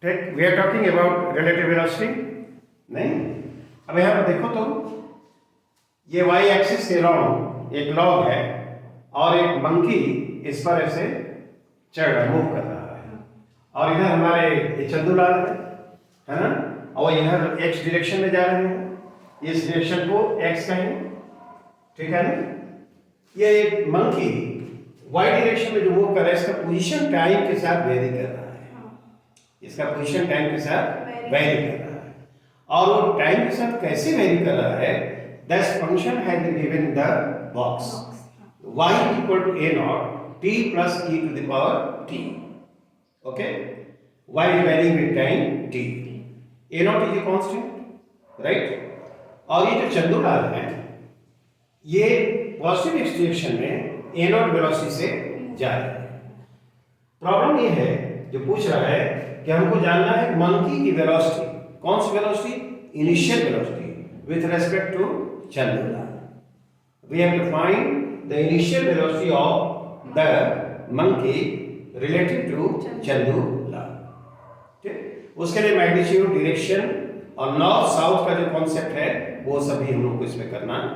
ठीक, we are talking about relative velocity. नहीं, अब यहाँ पर देखो तो ये y एक्सिस के अराउंड एक लॉग है और एक मंकी इस पर ऐसे चढ़ रहा मूव कर रहा है, और इधर हमारे ये चंदूलाल है ना, और यह x डायरेक्शन में जा रहे हैं, इस डायरेक्शन को x कहेंगे, ठीक है ना। ये एक मंकी y डायरेक्शन में जो मूव कर रहा है, इसका पोजीशन टाइम के साथ वेरी कर रहा है, इसका पोजीशन टाइम के साथ वेरी कर रहा है, और वो टाइम के साथ कैसे वेरी कर रहा है, that function has been given in the box y equal to a naught t plus e to the power t, okay, y is varying with time t, a naught is a constant, right। और ये जो चंदूलाल है ये positive x direction में a naught velocity से जा रहे हैं। प्रॉब्लम ये है जो पूछ रहा है कि हमको जानना है मंकी की वेलोसिटी, कौन सी velocity, initial velocity with respect to Chandulal. We have to find the initial velocity of the monkey relative to Chandulal. ठीक, उसके लिए मैग्नीट्यूड, डायरेक्शन और नॉर्थ साउथ का जो कॉन्सेप्ट है वो सभी हम लोग को इसमें करना है।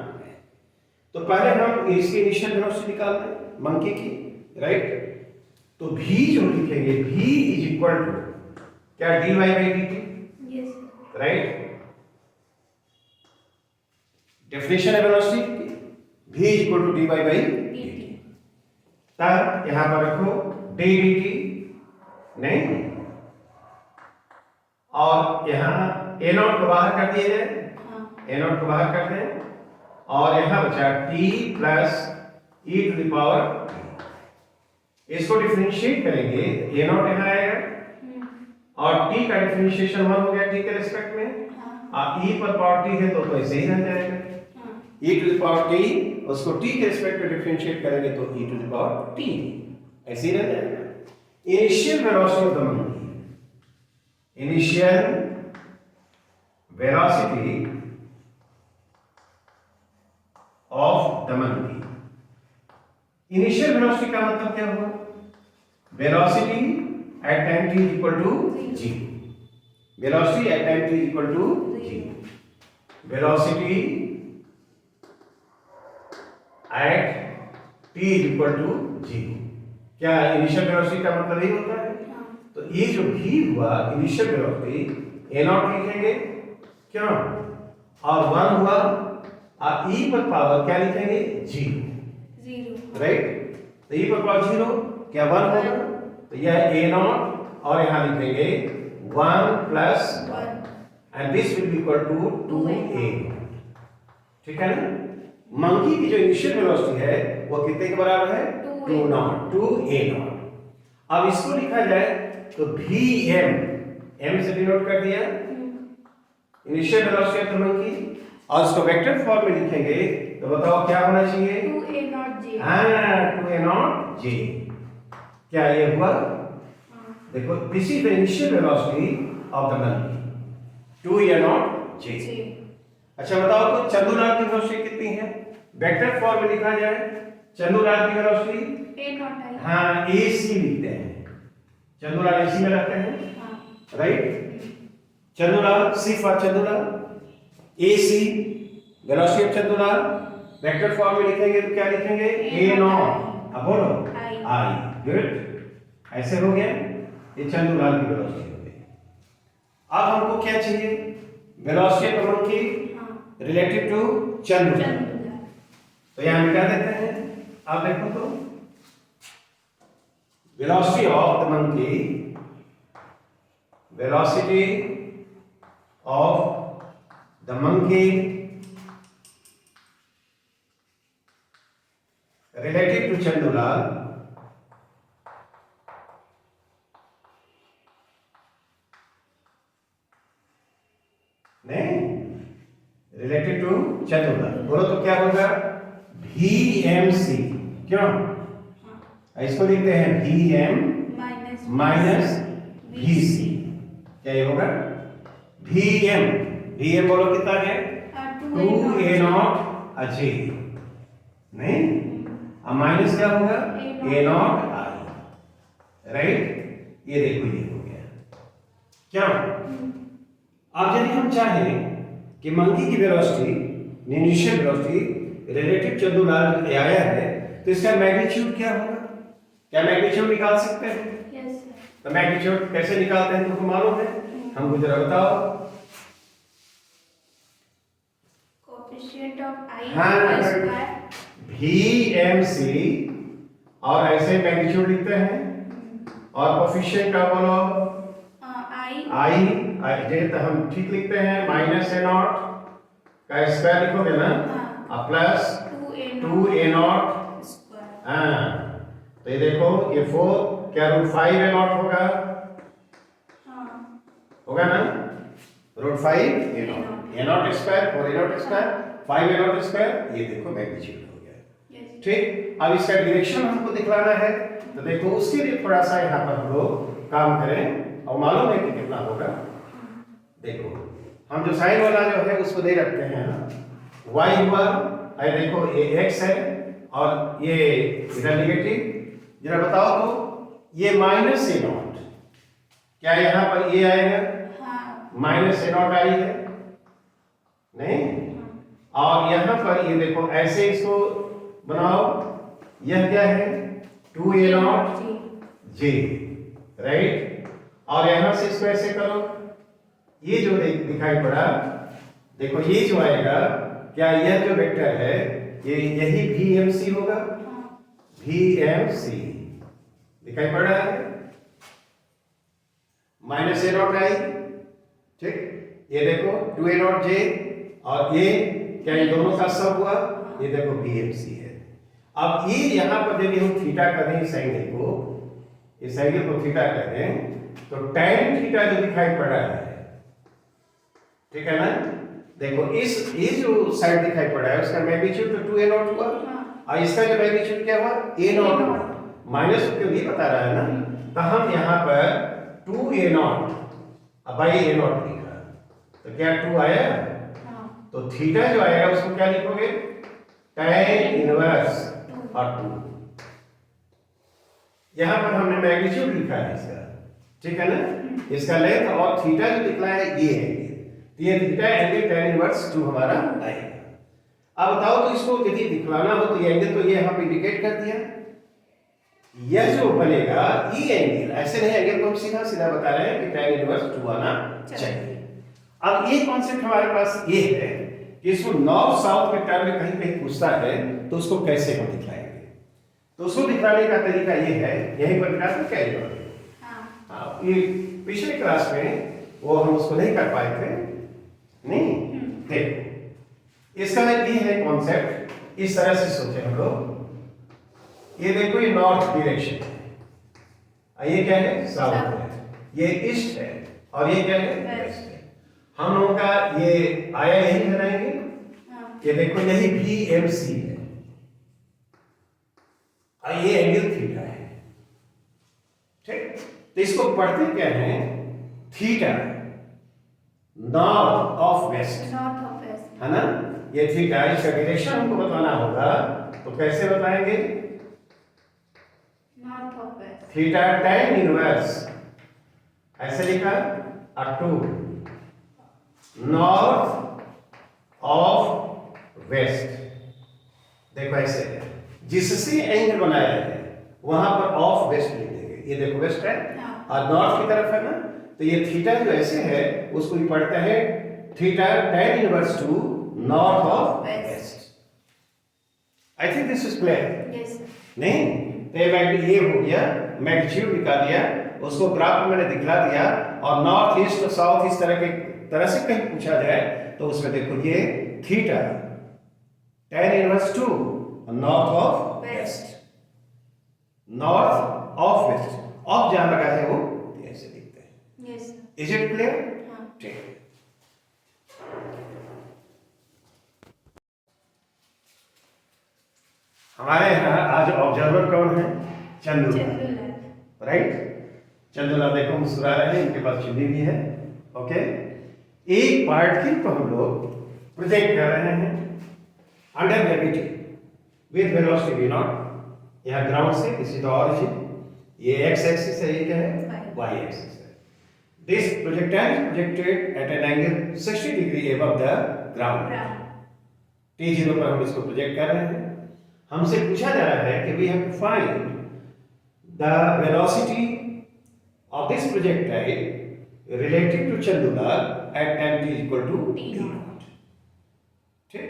तो पहले हम इसकी इनिशियल वेलोसिटी निकाल लें मंकी की, राइट। तो v जो लिखेंगे, v इज इक्वल टू क्या, dy by dt, right. Definition है velocity v is equal to dy by dt। तब यहां पर रखो d dt, नहीं, और यहां a नॉट को बाहर कर दिया जाए, a नॉट को बाहर कर दें, और यहां बचा t plus e to the power t। इसको डिफरेंशिएट करेंगे, a नॉट यहां आएगा और t का डिफरेंशिएशन 1 हो गया t के रिस्पेक्ट में, और e पर पावर t है तो ऐसे ही रह जाएगा, e to the power t, उसको t के रिस्पेक्ट में डिफरेंशिएट करेंगे तो e to the power t, ऐसे ही रह जाएगा। Initial velocity of the monkey, initial velocity of the monkey, initial velocity का मतलब क्या हुआ, velocity at time t equal to 0, velocity at time t equal to 0, velocity at t equal to 0। क्या initial velocity का मतलब यही होता है। तो ये जो v हुआ इनिशियल वेलोसिटी, a नॉट लिखेंगे क्यों, और 1 हुआ, और e पर पावर क्या लिखेंगे, 0, राइट। तो e पर पावर 0 क्या 1 होगा, तो यह a नॉट, और यहां लिखेंगे 1 plus 1 and this will be equal to 2a, ठीक है ना। मंकी की जो इनिशियल वेलोसिटी है वो कितने के बराबर है, 2 नॉट, 2a नॉट। अब इसको लिखा जाए तो vm, m से डिनोट कर दिया initial velocity of the monkey, और इसको वेक्टर फॉर्म में लिखेंगे तो बताओ क्या होना चाहिए, 2a नॉट j। हां, 2a नॉट j। क्या ये हुआ, देखो this is the initial velocity of the monkey, 2a not j। अच्छा बताओ तो चंदूलाल की वेलोसिटी कितनी है, वेक्टर फॉर्म में लिखा जाए, चंदूलाल की वेलोसिटी a नॉट है, हाँ ac लिखते हैं, चंदूलाल ac में रहते हैं, right. Chandulal C for Chandulal, ac velocity of Chandulal, vector form में लिखेंगे तो क्या लिखेंगे, a नॉट, अब बोलो i, गुड, ऐसे हो गया, ये चंदूलाल की वेलोसिटी हो गई। अब हमको क्या चाहिए, velocity of monkey relative to Chandulal, तो यहां मिटा देते हैं। आप देखो तो velocity of the monkey, velocity of the monkey relative to Chandulal, नहीं, रिलेटिव टू चंदूलाल, बोलो तो क्या होगा, VMC, क्यों, इसको लिखते हैं VM माइनस VC, क्या ये होगा, VM बोलो कितना है, 2a नॉट j, नहीं, अब माइनस क्या होगा, a नॉट i, राइट। ये देखो ये हो गया, क्या? अब यदि हम चाहें कि मंकी की velocity, initial velocity relative Chandulal आया है, तो इसका मैग्नीट्यूड क्या होगा? क्या मैग्नीट्यूड निकाल सकते हैं? Yes sir. तो मैग्नीट्यूड कैसे निकालते हैं तुमको मालूम है? हमको जरा बताओ। कोएफिशिएंट ऑफ आई हाँ, स्क्वायर VMC और ऐसे मैग्नीट्यूड लिखते हैं और कोएफिशिएंट का बोलो आई जे तो हम ठीक लिखते हैं माइनस ए नॉट का स्क्वायर लिखोगे ना, और प्लस 2a0 स्क्वायर। हाँ, तो ये देखो ये 4 क्या रूट 5a0 होगा, होगा ना, root 5a0 square 4a0 square 5a0 square, ये देखो मैग्नीट्यूड हो गया। ठीक, अब इसका डायरेक्शन हमको दिखलाना है, तो देखो उसके लिए थोड़ा सा यहाँ पर हम लोग काम करें और मालूम है कि कितना होगा। देखो हम जो साइन वाला जो है उसको दे रखते हैं y हुआ, अरे देखो ये x है और ये इधर नेगेटिव, जरा बताओ तो ये माइनस ए नॉट, क्या यहाँ पर ये आएगा? माइनस ए नॉट आई है नहीं, और यहाँ पर ये देखो ऐसे इसको बनाओ, यह क्या है? 2a0 j, राइट, और यहां से इसको ऐसे करो, ये जो दिखाई पड़ा, देखो ये जो आएगा, क्या यह जो वेक्टर है ये यही VMC होगा? VMC दिखाई पड़ रहा है, माइनस ए नॉट आई, ठीक, ये देखो 2a0 j और ये क्या, ये दोनों का सब हुआ, ये देखो VMC है। अब ये यहां पर यदि हम थीटा कर दें इस एंगल को, इस एंगल को थीटा कर दें, तो tan थीटा जो दिखाई पड़ रहा है, ठीक है ना, देखो इस ये जो साइड दिखाई पड़ रहा है उसका मैग्नीट्यूड तो 2a0 हुआ, और इसका जो मैग्नीट्यूड क्या हुआ? a0 माइनस क्यों ये बता रहा है ना, तो हम यहाँ पर 2a0 अब a0 लिखा, तो क्या 2 आया? तो थीटा जो आएगा उसको क्या लिखोगे? tan इनवर्स और 2, यहाँ पर हमने मैग्नीट्यूड लिखा है इसका, ठीक है ना, इसका लेंथ और थीटा जो दिखला है ये है, तो ये थीटा एंगल tan इनवर्स 2 हमारा आएगा। अब बताओ तो इसको यदि दिखलाना हो तो ये एंगल तो ये यहाँ पे इंडिकेट कर दिया, यह जो बनेगा ये एंगल, ऐसे नहीं एंगल को हम सीधा सीधा बता रहे हैं कि tan इनवर्स 2 आना चाहिए। अब ये कॉन्सेप्ट हमारे पास ये है कि इसको नॉर्थ साउथ के टर्म में कहीं कहीं पूछता है तो उसको कैसे हम दिखलाएंगे, तो उसको दिखलाने का तरीका ये है, यही पर क्लास में क्या है, ये पिछले क्लास में वो हम उसको नहीं कर पाए थे, नहीं, देखो इसका ये है कॉन्सेप्ट, इस तरह से सोचे हम लोग, ये देखो ये नॉर्थ डायरेक्शन है, ये क्या है? साउथ है, ये ईस्ट है और ये क्या है? वेस्ट है। हम लोगों का ये आया यही बनाएंगे, ये देखो यही VMC है और ये एंगल थीटा है, ठीक, तो इसको पढ़ते क्या हैं? थीटा नॉर्थ ऑफ वेस्ट है ना, ये थीटा, इसका डायरेक्शन हमको बताना होगा, तो कैसे बताएंगे? North of west, theta tan inverse ऐसे लिखा, और 2 नॉर्थ ऑफ वेस्ट, देखो ऐसे है, जिससे एंगल बनाया है वहां पर ऑफ वेस्ट लिख देंगे, ये देखो वेस्ट है और नॉर्थ की तरफ है ना, तो ये थीटा जो ऐसे है उसको भी पढ़ते हैं theta tan inverse 2 north of west. I think this is clear, yes नहीं, तो ये हो गया, मैग्नीट्यूड निकाल दिया, उसको ग्राफ में मैंने दिखला दिया, और नॉर्थ ईस्ट और साउथ इस तरह से कहीं पूछा जाए तो उसमें देखो ये theta tan inverse 2 north of west, north of west, of जहां लगा है वो ऐसे लिखते हैं, यस, इज इट क्लियर? हाँ, ठीक, हमारे यहाँ आज ऑब्जर्वर कौन है? चंदूलाल, राइट, चंदूलाल देखो मुस्कुरा रहे हैं, इनके पास चुन्नी भी है, ओके, एक पार्टिकल को हम लोग प्रोजेक्ट कर रहे हैं under gravity with velocity v not, यहाँ ग्राउंड से किसी तो ऑरिजिन, ये x एक्सिस है, ये क्या है? y एक्सिस है, This projectile is projected at an angle 60 degree above the ground. Ground. T0 पर हम इसको प्रोजेक्ट कर रहे हैं। हमसे पूछा जा रहा है कि we have to find the velocity of this projectile relative to Chandula at time t equal to T t naught. naught. ठीक,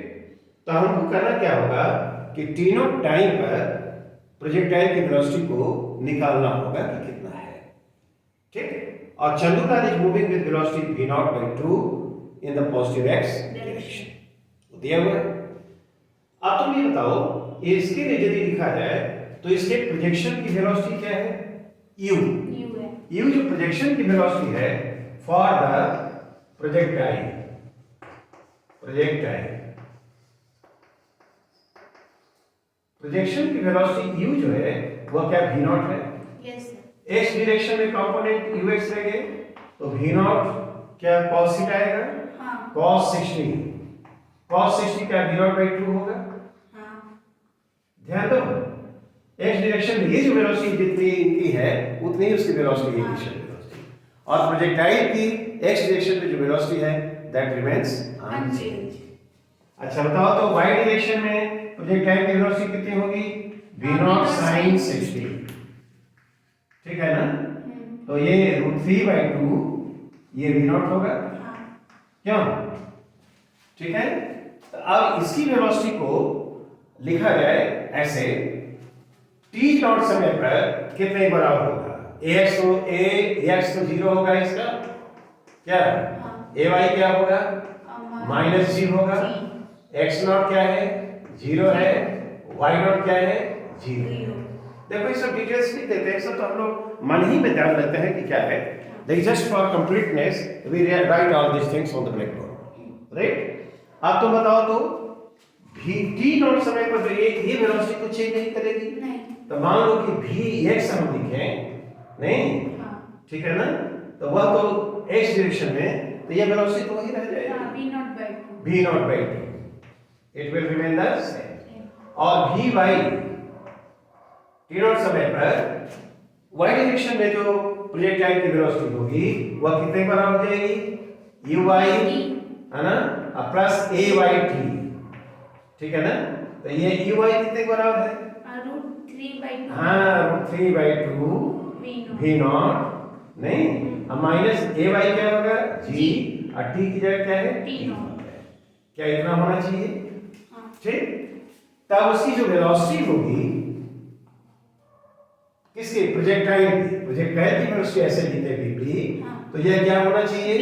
तो हमको करना क्या होगा कि t naught टाइम पर प्रोजेक्टाइल की वेलोसिटी को निकालना होगा कि कितना है। ठीक, और Chandula is moving with velocity v naught by 2 in the positive x direction. तो दिया हुआ है। अब तुम ये बताओ, इसके लिए यदि लिखा जाए तो इसके प्रोजेक्शन की वेलोसिटी क्या है? u. U है। u जो प्रोजेक्शन की वेलोसिटी है फॉर द प्रोजेक्टाइल प्रोजेक्शन की वेलोसिटी u जो है वह क्या v naught है। Yes sir. x डायरेक्शन में कंपोनेंट ux रहेंगे तो v naught क्या cos थीटा आएगा, हाँ cos 60 क्या v naught by 2 होगा। हाँ ध्यान दो, x डायरेक्शन में ये जो वेलोसिटी जितनी इनकी है उतनी ही उसकी वेलोसिटी है, इनिशियल वेलोसिटी, और प्रोजेक्टाइल की x डायरेक्शन में जो वेलोसिटी है दैट रिमेंस अनचेंज। अच्छा बताओ, तो y डायरेक्शन में प्रोजेक्टाइल की वेलोसिटी कितनी होगी? v naught sin 60। ठीक है ना, तो ये √3/2 ये v naught होगा, हाँ क्यों? ठीक है, तो अब इसकी वेलोसिटी को लिखा जाए ऐसे, t naught समय पर कितने बराबर होगा? ax तो 0 होगा, इसका क्या ay क्या होगा? -g होगा, x naught क्या है? 0 है, y naught क्या है? 0। देखो ये सब डिटेल्स नहीं देते हैं, सब तो हम लोग मन ही में जान लेते हैं कि क्या है। They just for completeness we write all these things on the blackboard, right? अब तुम बताओ तो t naught समय पर जो ये वेलोसिटी को चेंज नहीं करेगी, नहीं, तो मान लो कि vx हम लिखें, नहीं हाँ ठीक है ना, तो वह तो x डायरेक्शन में, तो ये वेलोसिटी तो वही रह जाएगी हाँ v naught by 2। v naught by 2, it will remain the same। और vy t naught समय पर y डायरेक्शन में जो प्रोजेक्टाइल की वेलोसिटी होगी वह कितने बराबर हो जाएगी? uy है ना, प्लस ayt। ठीक है ना, तो ये uy कितने बराबर है? √3/2। हाँ, √3/2 v naught, नहीं, अब माइनस ay क्या होगा? g, और t की जगह क्या है? T naught। क्या इतना होना चाहिए? हाँ ठीक, तब उसकी जो वेलोसिटी होगी किसकी? प्रोजेक्टाइल की वेलोसिटी ऐसे लिखते vp, हाँ। तो यह क्या होना चाहिए?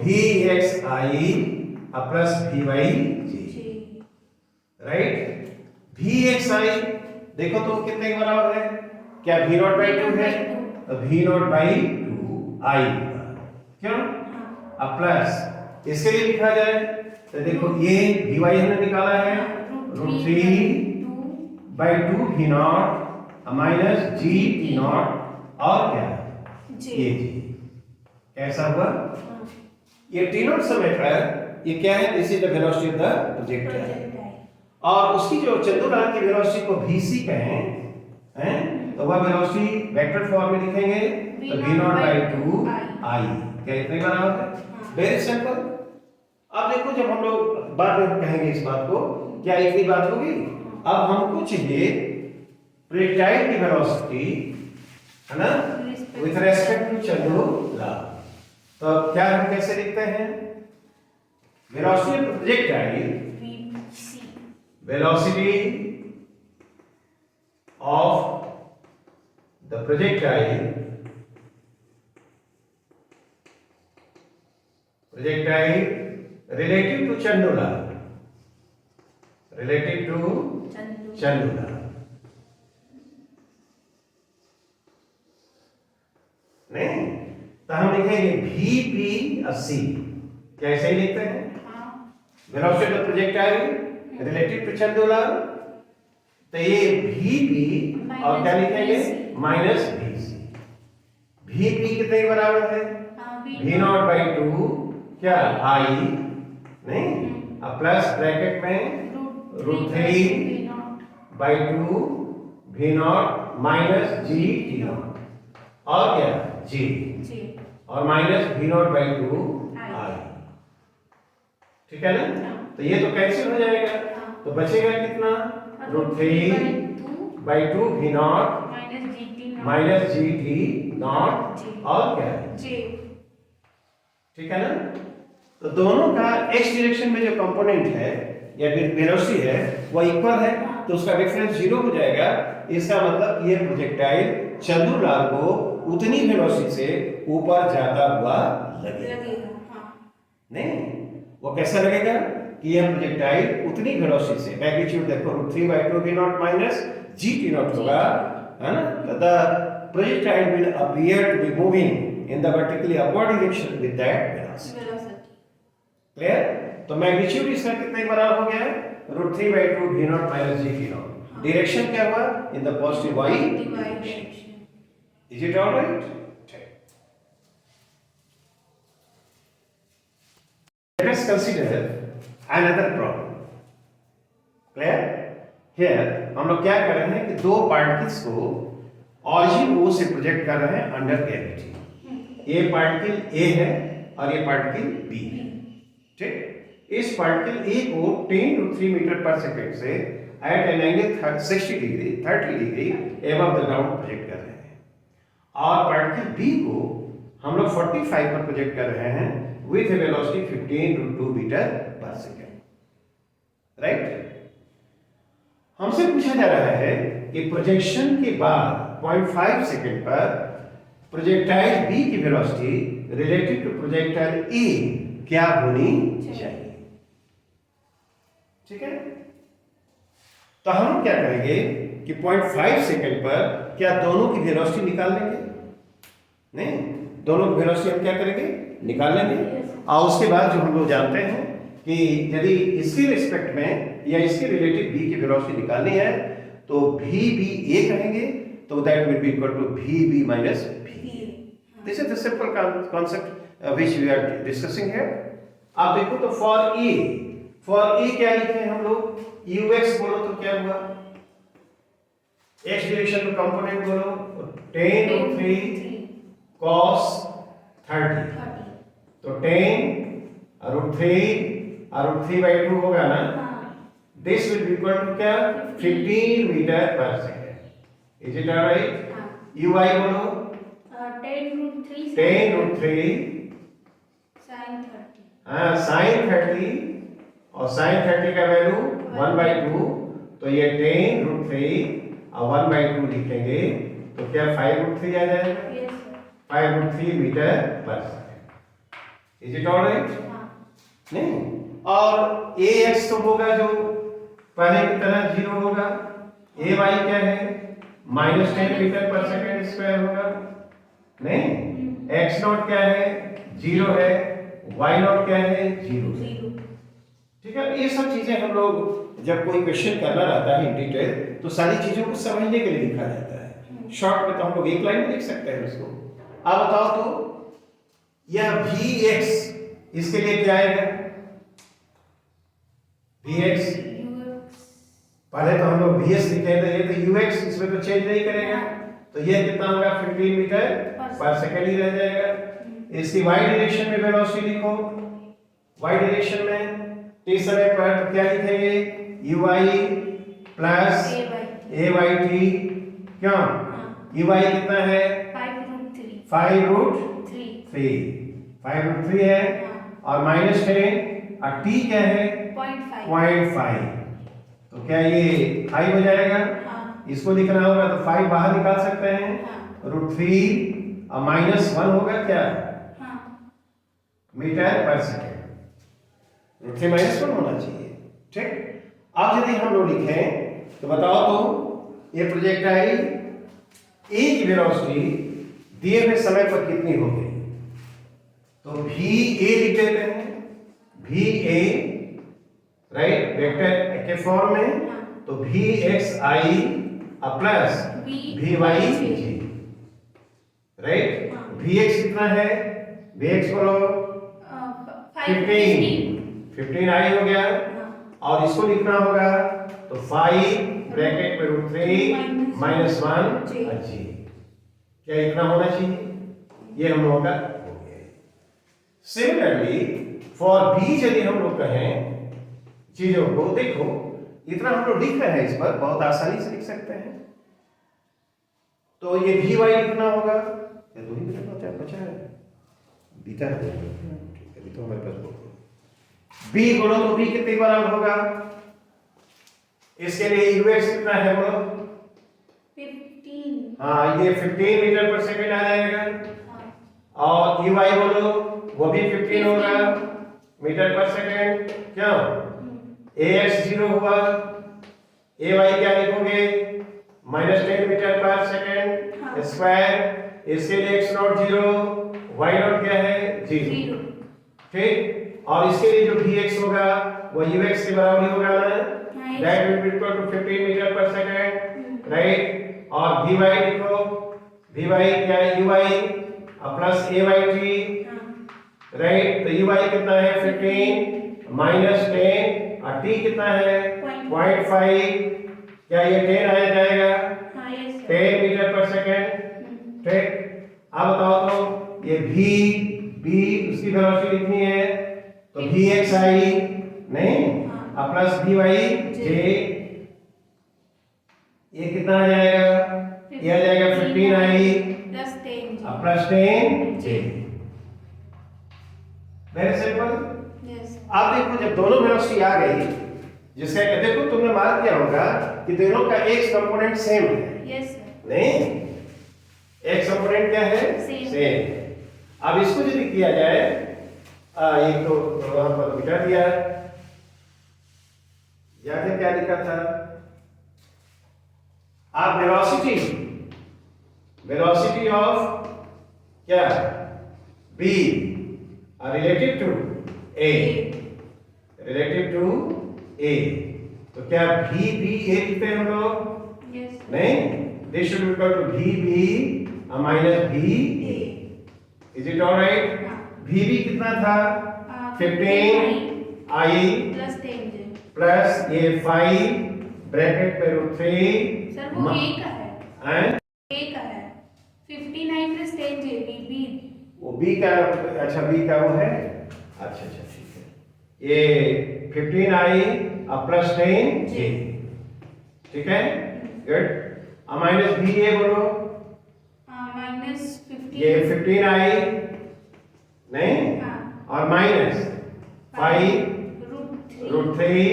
vxi plus vyg, right. vxi देखो तो कितने के बराबर है? क्या v naught by 2 है, तो v naught by 2 i होगा, क्यों? अब प्लस इसके लिए लिखा जाए तो देखो ये vy हमने निकाला है √3/2 v naught minus g t naught, और क्या ये g, कैसा हुआ? ये t naught समय पर ये क्या है? This is the velocity of the projectile, और उसकी जो चंद्रयान की वेलोसिटी को vc कहें, हैं, तो वह वेलोसिटी वेक्टर फॉर्म में लिखेंगे तो v naught by 2 i, क्या इतने बराबर है? Very simple. अब देखो जब हम लोग बाद में कहेंगे इस बात को, क्या इतनी बात होगी? अब हमको चाहिए प्रोजेक्टाइल की वेलोसिटी, है ना, विद रेस्पेक्ट टू चंद्रला। तो क्या हम कैसे लिखते हैं? Velocity of projectile, velocity of the projectile relative to Chandula, नहीं, तो हम लिखेंगे vp/c, कैसे ही लिखते हैं? Velocity of projectile relative to Chandula, तो ये vp और क्या लिखेंगे? Minus vc। vp कितने के बराबर है? v naught by 2 क्या i, नहीं, अब प्लस ब्रैकेट में √3/2 v naught minus g t naught, और क्या g। और minus v not by 2 I। i। ठीक है ना? हाँ। तो ये तो कैंसिल हो जाएगा। हाँ। तो बचेगा कितना? √3 by 2 v naught minus G T not G। और क्या है? J। ठीक है ना? तो दोनों का x डायरेक्शन में जो कंपोनेंट है या फिर वेलोसिटी है वो इक्वल है, तो उसका डिफरेंस 0 हो जाएगा। इसका मतलब ये प्रोजेक्टाइल चंद्रलाल को उतनी वेलोसिटी से ऊपर जाता हुआ लगेगा। हाँ। नहीं, वो कैसा लगेगा कि यह प्रोजेक्टाइल उतनी वेलोसिटी से, मैग्नीट्यूड देखो √3/2 v naught minus gt naught होगा, है ना? The projectile will appear to be moving in the vertically upward direction with that velocity. Clear? तो मैग्नीट्यूड इसका कितने बराबर हो गया? √3/2 v naught minus gt naught. Direction क्या हुआ? In the positive y direction. Is it alright? Let us consider another problem. Clear? Here हम लोग क्या कर रहे हैं कि दो पार्टिकल्स को ऑरिजिन O से प्रोजेक्ट कर रहे हैं अंडर ग्रेविटी। ये पार्टिकल A है और ये पार्टिकल B है। ठीक? इस पार्टिकल A को 10√3 मीटर पर सेकंड से at an angle 30 degree above the ground project कर रहे हैं, और पार्टिकल B को हम लोग 45 पर प्रोजेक्ट कर रहे हैं with a velocity 15√2 मीटर पर सेकंड। राइट? हमसे पूछा जा रहा है कि प्रोजेक्शन के बाद 0.5 सेकंड पर प्रोजेक्टाइल B की velocity relative to projectile A क्या होनी चाहिए। ठीक है? तो हम क्या करेंगे कि 0.5 सेकंड पर क्या दोनों की वेलोसिटी निकाल लेंगे? नहीं, दोनों की वेलोसिटी हम क्या करेंगे? निकाल लेंगे। और उसके बाद जो हम लोग जानते हैं कि यदि इसके रिस्पेक्ट में या इसके रिलेटिव b की वेलोसिटी निकालनी है तो vba कहेंगे, तो that will be equal to vb minus v। This is the simple concept which we are discussing here. आप देखो तो फॉर ए क्या लिखे हैं हम लोग? ux बोलो तो क्या हुआ? x डायरेक्शन में कंपोनेंट बोलो, 10√3 cos 30। तो 10√3/2 होगा ना? This will be equal to क्या? 15 मीटर पर second. Is it alright? ui बोलो 10√3 sin 30, और sin 30 का वैल्यू 1/2, तो ये 10√3 और 1/2 लिखेंगे तो क्या 5√3 आ जाएगा? 5√3 मीटर पर सेकंड। Is it alright? नहीं, और ax तो होगा जो पहले की तरह 0 होगा। ay क्या है? -10 मीटर पर सेकंड स्क्वायर होगा। नहीं, x नॉट क्या है? 0 है। y नॉट क्या है? 0। ठीक है? ये सब चीजें हम लोग जब कोई क्वेश्चन करना रहता है इन डिटेल तो सारी चीजों को समझने के लिए लिखा जाता है। शॉर्ट में तो हम लोग एक लाइन में लिख सकते हैं उसको। अब बताओ तो यह vx इसके लिए क्या आएगा? vx पहले तो हम लोग vs लिखे थे, ये तो ux, इसमें तो चेंज नहीं करेगा, तो ये कितना होगा? 15 मीटर पर सेकंड ही रह जाएगा। इसकी y डायरेक्शन में वेलोसिटी लिखो। y डायरेक्शन में इस समय पर तो क्या लिखेंगे? ui plus a/t। क्यों? ui कितना है? 5√3 है, और -10 और t क्या है? 0.5। तो क्या ये 5 हो जाएगा? इसको लिखना होगा तो 5 बाहर निकाल सकते हैं। √3 और -1 होगा क्या? मीटर पर सेकंड। √3 -1 होना चाहिए। ठीक? अब यदि हम लोग लिखें तो बताओ तो ये प्रोजेक्टाइल A की वेलोसिटी दिए हुए समय पर कितनी होगी? तो VA लिख देते हैं। VA राइट, वेक्टर के फॉर्म में, तो VXI plus VYG। Right? VX कितना है? VX बोलो 15I हो गया, और इसको लिखना होगा तो 5 ब्रैकेट में √3 -1 g। क्या इतना होना चाहिए? ये हम लोगों का हो गया। सिमिलरली फॉर बी यदि हम लोग कहें चीजों को, देखो इतना हम लोग लिख रहे हैं, इस पर बहुत आसानी से लिख सकते हैं। तो ये भी वाई लिखना होगा, ये दो ही मिनट बचा है, बीता है, ठीक है, अभी तो हमारे पास बी बोलो तो बी कितने बराबर होगा, इसके लिए यूएक्स कितना है बोलो, 15। हाँ ये 15 मीटर पर सेकंड आ जाएगा। हाँ। और यूआई बोलो वो भी 15 होगा मीटर पर सेकंड, क्यों ax 0 हुआ, ay क्या लिखोगे -10 मीटर पर सेकंड हाँ। स्क्वायर, इसके लिए x नॉट 0, y नॉट क्या है 0, ठीक। और इसके लिए जो vx होगा वो ux के बराबर ही होगा ना, that will be equal to 15 metre पर सेकंड, राइट। और vy लिखो, vy क्या है ui प्लस ayt, राइट। तो ui कितना है 15 माइनस 10 और t कितना है 0.5, क्या ये 10 आ जाएगा, हाँ, yes, sir। 10 मीटर पर सेकंड, ठीक। अब बताओ तो ये v b उसकी वेलोसिटी कितनी है, तो vx आई नहीं हाँ। प्लस vy j, ये कितना आ जाएगा, ये आ जाएगा 15 I plus 10 plus 10 j, very simple. Yes. आप देखो जब दोनों वेलोसिटी आ गई, जिसका कि देखो तुमने मार्क किया होगा कि दोनों का x कंपोनेंट सेम है, यस सर। नहीं x कंपोनेंट क्या है सेम। अब इसको यदि किया जाए, एक तो वहां पर बिठा दिया, याद है क्या लिखा था, आप वेलोसिटी ऑफ क्या b relative to a, relative to a, तो क्या v b a लिखते हैं हम लोग, यस। नहीं, this should be equal to v b minus v a, is it alright. v b कितना था 15 i प्लस 10 प्लस ये 5 ब्रैकेट पे √3, सर वो a का है, एंड a का है 59 प्लस 10 जे b, वो b का, अच्छा b का वो है, अच्छा ठीक है, ये 15i प्लस 10 j, ठीक है, गुड। अब माइनस b a बोलो, माइनस 15 ये 15i नहीं, हाँ। और माइनस 5 √3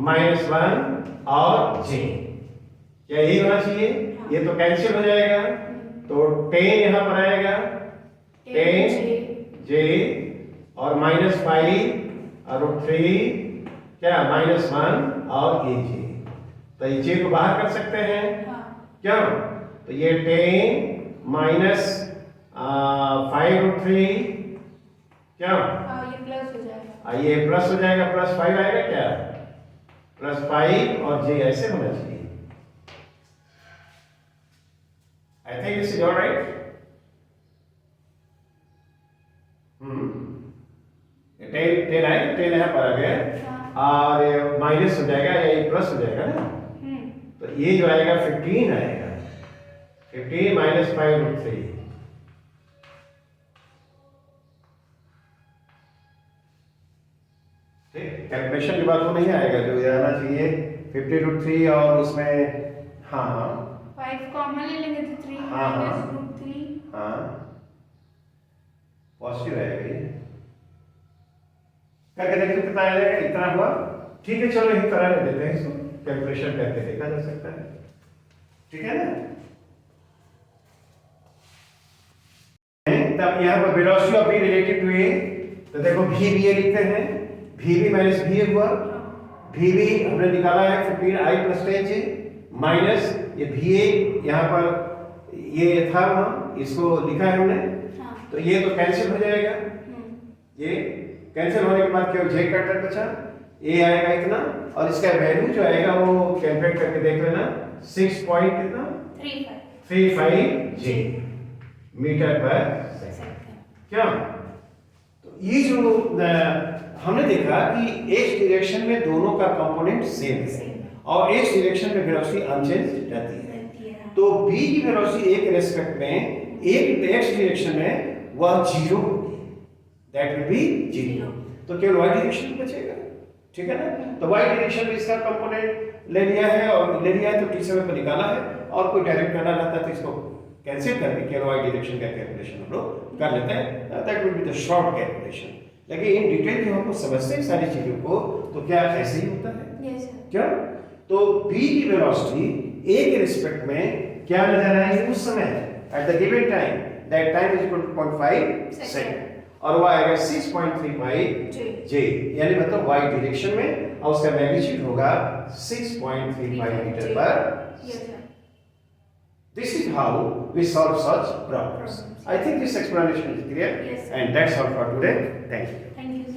माइनस 1 और j, क्या यही होना चाहिए, ये तो कैंसिल हो जाएगा, तो 10 यहाँ पर आएगा, 10 j और माइनस 5 और √3 क्या -1 और ये j, तो ये j को बाहर कर सकते हैं, क्यों, तो ये 10 माइनस 5 √3 क्या, ये प्लस हो जाएगा, ये प्लस हो जाएगा, प्लस 5 आएगा क्या, प्लस 5 और j ऐसे होना चाहिए। आई think this is alright. Ten आए, 10 यहाँ पर आ गया, और माइनस हो जाएगा या ये प्लस हो जाएगा ना, तो ये जो आएगा 15 आएगा, 15 माइनस 5 √3, ठीक। कैलकुलेशन के बाद वो नहीं आएगा, जो ये आना चाहिए 50 √3 और उसमें हाँ 5 कॉमन ले लेंगे तो 3 हाँ, हाँ। माइनस √3, हाँ पॉजिटिव आएगा ये, करके देखते कितना आ जाएगा, इतना हुआ, ठीक है, चलो इस तरह ले देते हैं इसको, कैलकुलेशन करके देखा जा सकता है, ठीक है ना। तब यहाँ पर velocity of B related to A, तो देखो भी बी ए लिखते हैं, भी बी माइनस बी ए हुआ, भी बी हमने निकाला है 15i प्लस 10j माइनस ये भी ए यहाँ पर ये था वहाँ, इसको लिखा है हमने, तो ये तो कैंसिल हो जाएगा, ये कैंसिल होने के बाद केवल j कटर बचा, a आएगा इतना, और इसका वैल्यू जो आएगा वो कैलकुलेट करके देख लेना, 6 पॉइंट कितना 35 j मीटर पर सेकंड, क्या। तो ये जो हमने देखा कि x डायरेक्शन में दोनों का कंपोनेंट सेम है और x डायरेक्शन में वेलोसिटी अनचेंज रहती है, तो b की वेलोसिटी a के रेस्पेक्ट में एक x डायरेक्शन में वह 0 होगी, दैट विल बी 0। तो केवल y डायरेक्शन बचेगा, ठीक है ना। तो y डायरेक्शन में इसका कंपोनेंट ले लिया है तो t समय पर निकाला है, और कोई डायरेक्ट करना रहता है तो इसको कैंसिल करके केवल y डायरेक्शन का कैलकुलेशन हम लोग कर लेते हैं। That will be the short calculation. लेकिन इन डिटेल जब हमको समझते हैं सारी चीजों को तो क्या ऐसे ही होता है? Yes sir. क्या? तो b की वेलोसिटी a के रिस्पेक्ट में क्या नजर आएगी उस समय at the given time, that time is equal to 0.5 second, और वो आएगा 6.35 j, यानी मतलब y डायरेक्शन में, और उसका मैग्नीट्यूड होगा 6.35 मीटर पर। Yes sir. This is how we solve such problems. I think this explanation is clear. Yes, sir. And that's all for today. Thank you. Thank you.